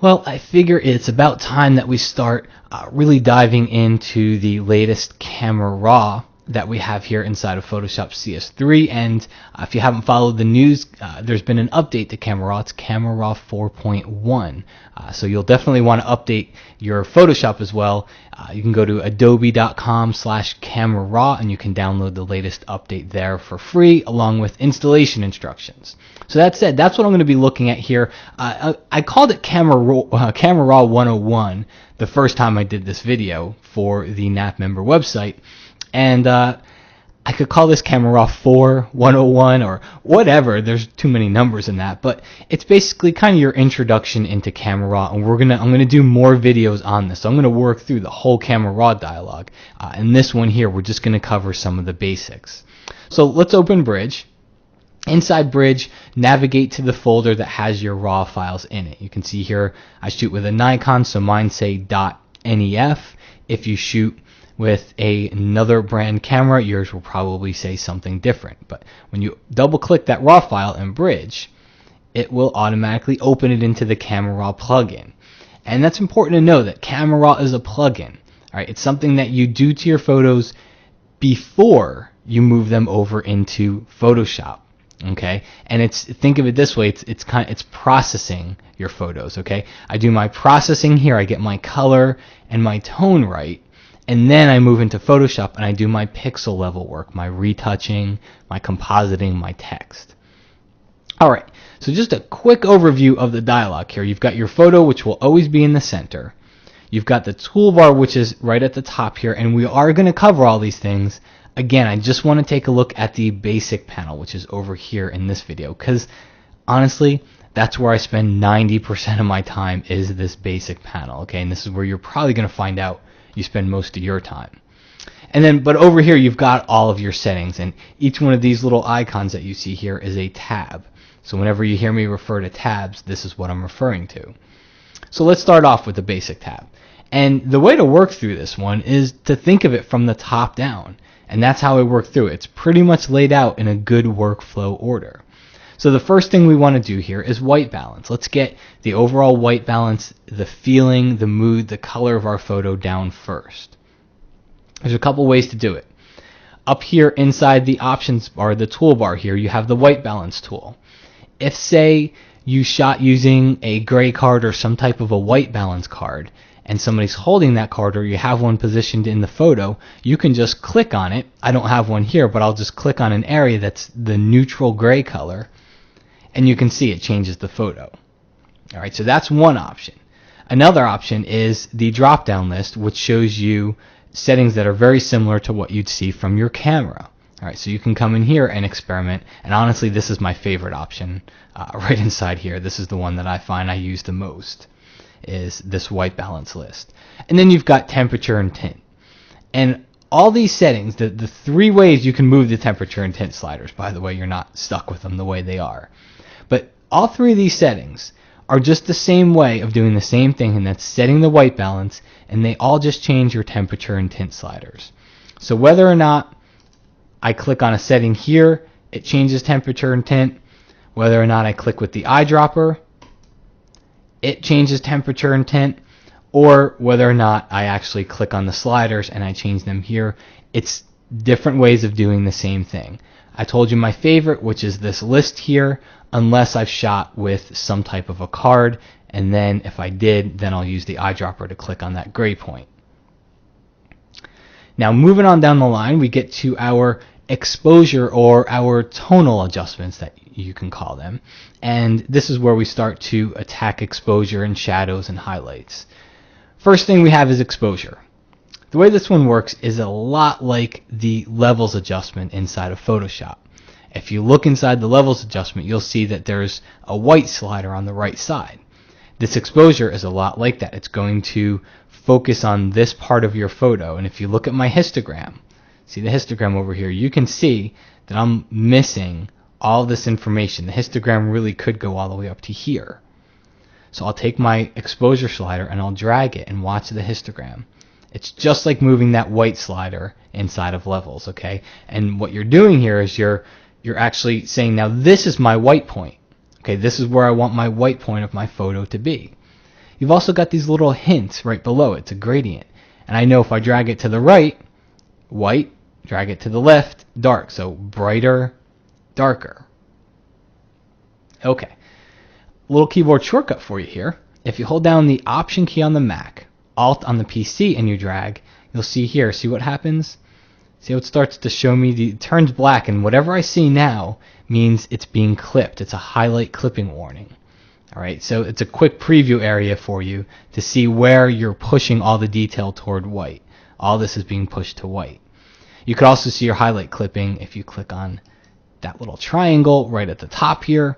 Well, I figure it's about time that we start really diving into the latest Camera Raw that we have here inside of Photoshop CS3. And if you haven't followed the news, there's been an update to Camera Raw. It's Camera Raw 4.1. So you'll definitely want to update your Photoshop as well. You can go to adobe.com/Camera Raw and you can download the latest update there for free along with installation instructions. So that said, that's what I'm going to be looking at here. I called it Camera Raw 101 the first time I did this video for the NAP member website. And I could call this Camera Raw 4 101 or whatever. There's too many numbers in that, but it's basically kind of your introduction into Camera Raw, and I'm gonna do more videos on this. So I'm gonna work through the whole Camera Raw dialog. And this one here, we're just gonna cover some of the basics. So let's open Bridge. Inside Bridge, navigate to the folder that has your RAW files in it. You can see here I shoot with a Nikon, so mine say .nef. If you shoot with another brand camera, yours will probably say something different. But when you double click that RAW file in Bridge, it will automatically open it into the Camera Raw plugin. And that's important to know that Camera Raw is a plugin. All right, it's something that you do to your photos before you move them over into Photoshop. Okay, and think of it this way: it's processing your photos. Okay, I do my processing here, I get my color and my tone right, and then I move into Photoshop and I do my pixel level work, my retouching, my compositing, my text. All right, so just a quick overview of the dialog here. You've got your photo, which will always be in the center. You've got the toolbar, which is right at the top here, and we are going to cover all these things. Again, I just want to take a look at the basic panel, which is over here in this video, because honestly, that's where I spend 90% of my time is this basic panel. Okay, and this is where you're probably going to find out you spend most of your time. And then, but over here, you've got all of your settings, and each one of these little icons that you see here is a tab. So whenever you hear me refer to tabs, this is what I'm referring to. So let's start off with the basic tab. And the way to work through this one is to think of it from the top down. And that's how I work through it. It's pretty much laid out in a good workflow order. So the first thing we want to do here is white balance. Let's get the overall white balance, the feeling, the mood, the color of our photo down first. There's a couple ways to do it. Up here inside the options bar, the toolbar here, you have the white balance tool. If, say, you shot using a gray card or some type of a white balance card, and somebody's holding that card, or you have one positioned in the photo, you can just click on it. I don't have one here, but I'll just click on an area that's the neutral gray color, and you can see it changes the photo. All right, so that's one option. Another option is the drop-down list, which shows you settings that are very similar to what you'd see from your camera. All right, so you can come in here and experiment, and honestly, this is my favorite option right inside here. This is the one that I find I use the most, is this white balance list. And then you've got temperature and tint. And all these settings, the three ways you can move the temperature and tint sliders, by the way, you're not stuck with them the way they are. But all three of these settings are just the same way of doing the same thing, and that's setting the white balance, and they all just change your temperature and tint sliders. So whether or not I click on a setting here, it changes temperature and tint. Whether or not I click with the eyedropper, it changes temperature and tint, or whether or not I actually click on the sliders and I change them here. It's different ways of doing the same thing. I told you my favorite, which is this list here, unless I've shot with some type of a card, and then if I did, then I'll use the eyedropper to click on that gray point. Now moving on down the line, we get to our exposure, or our tonal adjustments that you can call them, and this is where we start to attack exposure and shadows and highlights. First thing we have is exposure. The way this one works is a lot like the levels adjustment inside of Photoshop. If you look inside the levels adjustment, you'll see that there's a white slider on the right side. This exposure is a lot like that. It's going to focus on this part of your photo, and if you look at my histogram, see the histogram over here, you can see that I'm missing all this information. The histogram really could go all the way up to here. So I'll take my exposure slider and I'll drag it and watch the histogram. It's just like moving that white slider inside of levels, okay? And what you're doing here is you're actually saying, now this is my white point. Okay, this is where I want my white point of my photo to be. you've also got these little hints right below it. It's a gradient. And I know if I drag it to the right, white, drag it to the left, dark. So brighter, darker. Okay. A little keyboard shortcut for you here. If you hold down the Option key on the Mac, Alt on the PC, and you drag, you'll see here, see what happens? See how it starts to show me, it turns black, and whatever I see now means it's being clipped. It's a highlight clipping warning. All right, so it's a quick preview area for you to see where you're pushing all the detail toward white. All this is being pushed to white. You could also see your highlight clipping if you click on that little triangle right at the top here,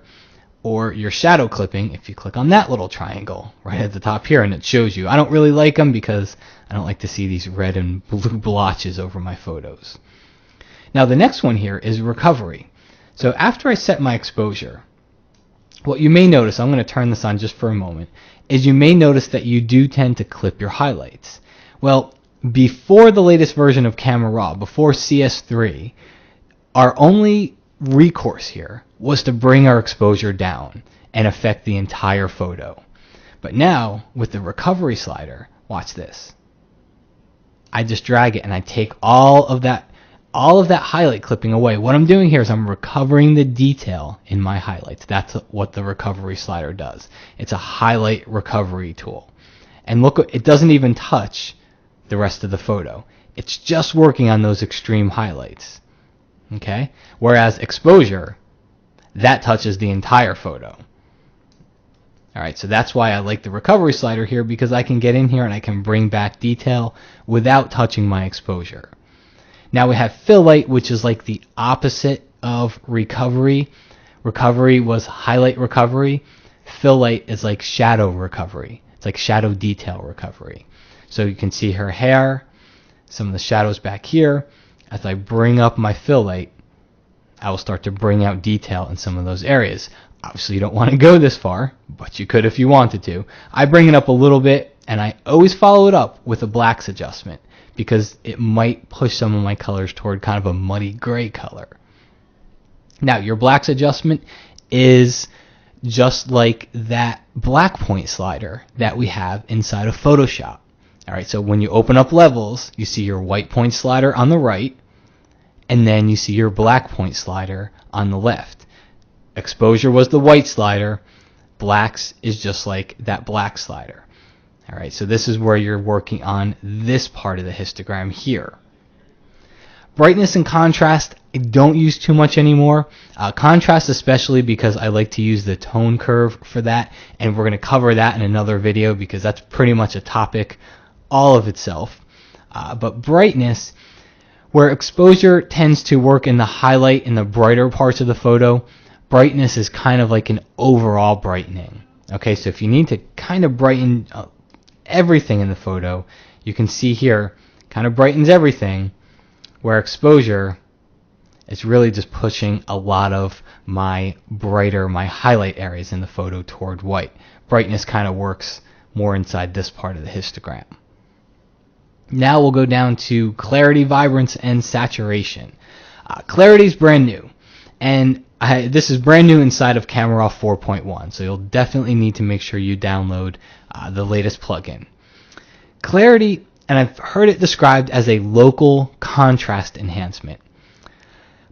or your shadow clipping if you click on that little triangle right at the top here, and it shows you. I don't really like them because I don't like to see these red and blue blotches over my photos. Now the next one here is recovery. So after I set my exposure, what you may notice, I'm going to turn this on just for a moment, is you may notice that you do tend to clip your highlights. Well, before the latest version of Camera Raw, before CS3, our only recourse here was to bring our exposure down and affect the entire photo. But now, with the recovery slider, watch this. I just drag it and I take all of that highlight clipping away. What I'm doing here is I'm recovering the detail in my highlights. That's what the recovery slider does. It's a highlight recovery tool. And look, it doesn't even touch the rest of the photo. It's just working on those extreme highlights. Okay? Whereas exposure, that touches the entire photo. Alright, so that's why I like the recovery slider here, because I can get in here and I can bring back detail without touching my exposure. Now we have fill light, which is like the opposite of recovery. Recovery was highlight recovery. Fill light is like shadow recovery. It's like shadow detail recovery. So you can see her hair, some of the shadows back here. As I bring up my fill light, I will start to bring out detail in some of those areas. Obviously you don't want to go this far, but you could if you wanted to. I bring it up a little bit, and I always follow it up with a blacks adjustment, because it might push some of my colors toward kind of a muddy gray color. Now your blacks adjustment is just like that black point slider that we have inside of Photoshop. Alright, so when you open up levels, you see your white point slider on the right, and then you see your black point slider on the left. Exposure was the white slider. Blacks is just like that black slider. Alright, so this is where you're working on this part of the histogram here. Brightness and contrast, I don't use too much anymore. Contrast especially because I like to use the tone curve for that, and we're going to cover that in another video because that's pretty much a topic all of itself. But brightness, where exposure tends to work in the highlight in the brighter parts of the photo, brightness is kind of like an overall brightening. Okay, so if you need to kind of brighten everything in the photo, you can see here, kind of brightens everything, where exposure is really just pushing a lot of my brighter, my highlight areas in the photo toward white. Brightness kind of works more inside this part of the histogram. Now we'll go down to clarity, vibrance, and saturation. Clarity is brand new, and this is brand new inside of Camera Raw 4.1, so you'll definitely need to make sure you download the latest plugin. Clarity, and I've heard it described as a local contrast enhancement.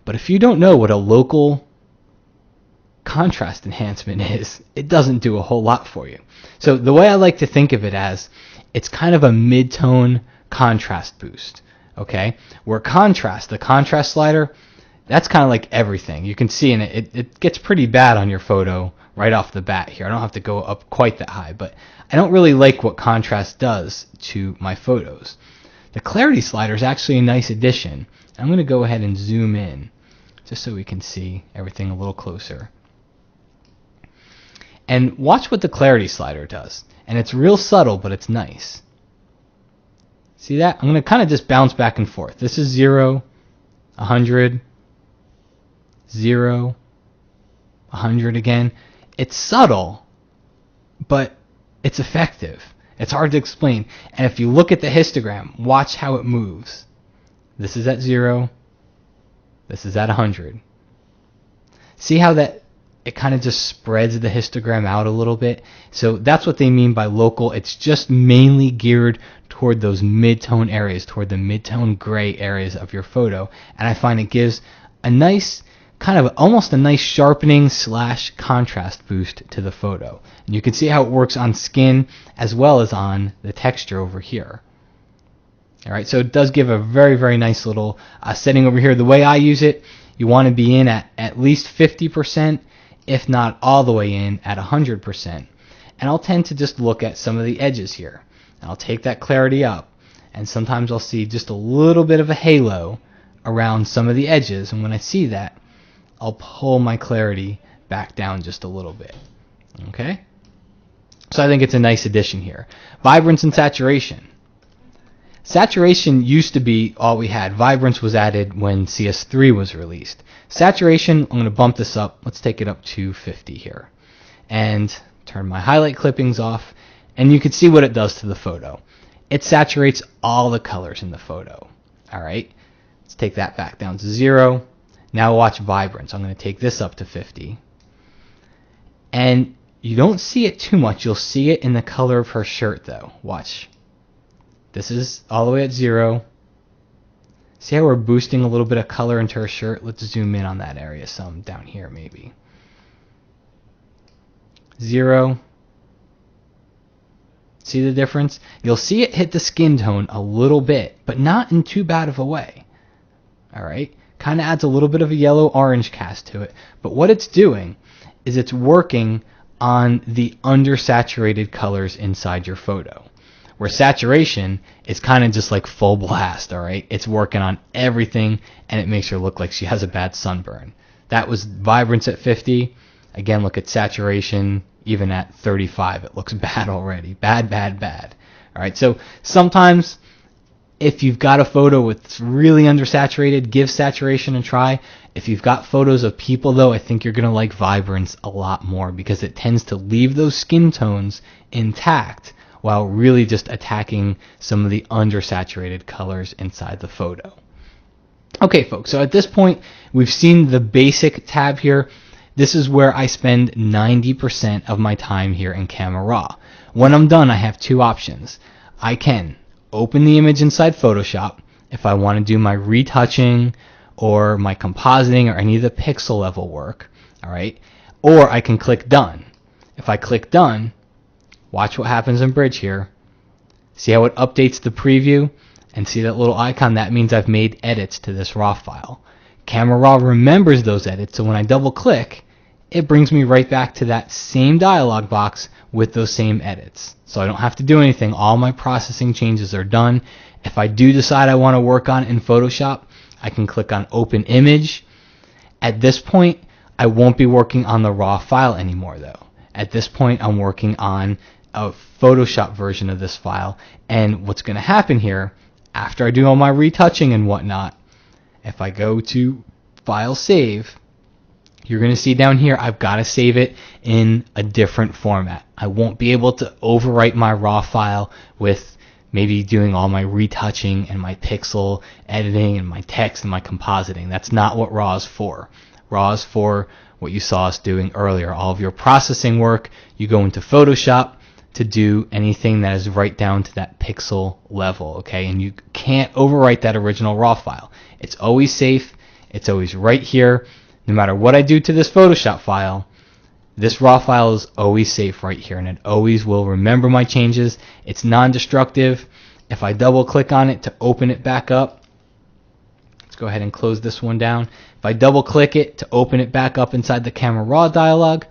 But if you don't know what a local contrast enhancement is, it doesn't do a whole lot for you. So the way I like to think of it as, it's kind of a mid-tone contrast boost. Okay? Where contrast, the contrast slider, that's kind of like everything. You can see in it, it gets pretty bad on your photo right off the bat here. I don't have to go up quite that high, but I don't really like what contrast does to my photos. The clarity slider is actually a nice addition. I'm going to go ahead and zoom in just so we can see everything a little closer. And watch what the clarity slider does. And it's real subtle, but it's nice. See that? I'm going to kind of just bounce back and forth. This is 0, 100, 0, 100 again. It's subtle, but it's effective. It's hard to explain. And if you look at the histogram, watch how it moves. This is at 0. This is at 100. See how that it kind of just spreads the histogram out a little bit. So that's what they mean by local. It's just mainly geared toward those mid-tone areas, toward the mid-tone gray areas of your photo. And I find it gives a nice, kind of almost a nice sharpening / contrast boost to the photo. And you can see how it works on skin as well as on the texture over here. All right, so it does give a very, very nice little setting over here. The way I use it, you want to be in at least 50%, if not all the way in at 100%. And I'll tend to just look at some of the edges here. And I'll take that clarity up, and sometimes I'll see just a little bit of a halo around some of the edges. And when I see that, I'll pull my clarity back down just a little bit. Okay? So I think it's a nice addition here. Vibrance and saturation. Saturation used to be all we had. Vibrance was added when CS3 was released. Saturation, I'm going to bump this up. Let's take it up to 50 here. And turn my highlight clippings off. And you can see what it does to the photo. It saturates all the colors in the photo. All right? Let's take that back down to 0. Now watch vibrance. I'm going to take this up to 50. And you don't see it too much. You'll see it in the color of her shirt, though. Watch. This is all the way at 0. See how we're boosting a little bit of color into her shirt? Let's zoom in on that area some down here maybe. 0. See the difference? You'll see it hit the skin tone a little bit, but not in too bad of a way. All right? Kind of adds a little bit of a yellow-orange cast to it. But what it's doing is it's working on the undersaturated colors inside your photo. Where saturation is kind of just like full blast, all right? It's working on everything, and it makes her look like she has a bad sunburn. That was vibrance at 50. Again, look at saturation, even at 35. It looks bad already. Bad, bad, bad. All right, so sometimes if you've got a photo with really undersaturated, give saturation a try. If you've got photos of people, though, I think you're going to like vibrance a lot more because it tends to leave those skin tones intact while really just attacking some of the undersaturated colors inside the photo. Okay, folks, so at this point, we've seen the basic tab here. This is where I spend 90% of my time here in Camera Raw. When I'm done, I have two options. I can open the image inside Photoshop if I want to do my retouching or my compositing or any of the pixel level work, all right? Or I can click Done. If I click Done, watch what happens in Bridge here. See how it updates the preview? And see that little icon? That means I've made edits to this RAW file. Camera Raw remembers those edits, so when I double click, it brings me right back to that same dialog box with those same edits. So I don't have to do anything. All my processing changes are done. If I do decide I want to work on it in Photoshop, I can click on Open Image. At this point, I won't be working on the RAW file anymore, though. At this point, I'm working on a Photoshop version of this file. And what's going to happen here, after I do all my retouching and whatnot, if I go to File Save, you're going to see down here I've got to save it in a different format. I won't be able to overwrite my RAW file with maybe doing all my retouching and my pixel editing and my text and my compositing. That's not what RAW is for. RAW is for what you saw us doing earlier. All of your processing work, you go into Photoshop to do anything that is right down to that pixel level, okay? And you can't overwrite that original RAW file. It's always safe. It's always right here. No matter what I do to this Photoshop file, this RAW file is always safe right here, and it always will remember my changes. It's non-destructive. If I double click on it to open it back up, let's go ahead and close this one down. If I double click it to open it back up inside the Camera Raw dialog,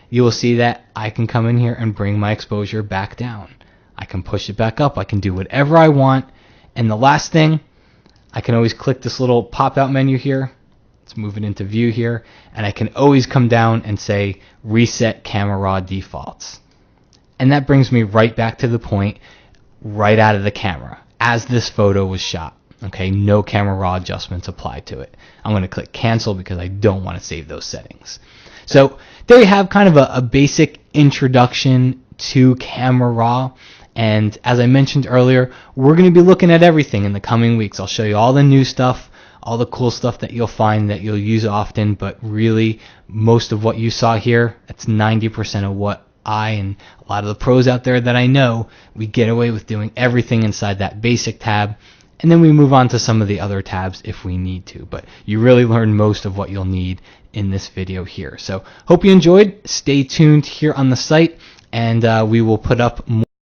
you will see that I can come in here and bring my exposure back down. I can push it back up. I can do whatever I want. And the last thing, I can always click this little pop-out menu here. Let's move it into view here. And I can always come down and say reset Camera Raw defaults. And that brings me right back to the point right out of the camera as this photo was shot. Okay, no Camera Raw adjustments applied to it. I'm going to click cancel because I don't want to save those settings. So there you have kind of a basic introduction to Camera Raw. And as I mentioned earlier, we're going to be looking at everything in the coming weeks. I'll show you all the new stuff. all the cool stuff that you'll find that you'll use often, but really most of what you saw here, that's 90% of what I and a lot of the pros out there that I know, we get away with doing everything inside that basic tab, and then we move on to some of the other tabs if we need to. But you really learn most of what you'll need in this video here. So hope you enjoyed. Stay tuned here on the site, and we will put up more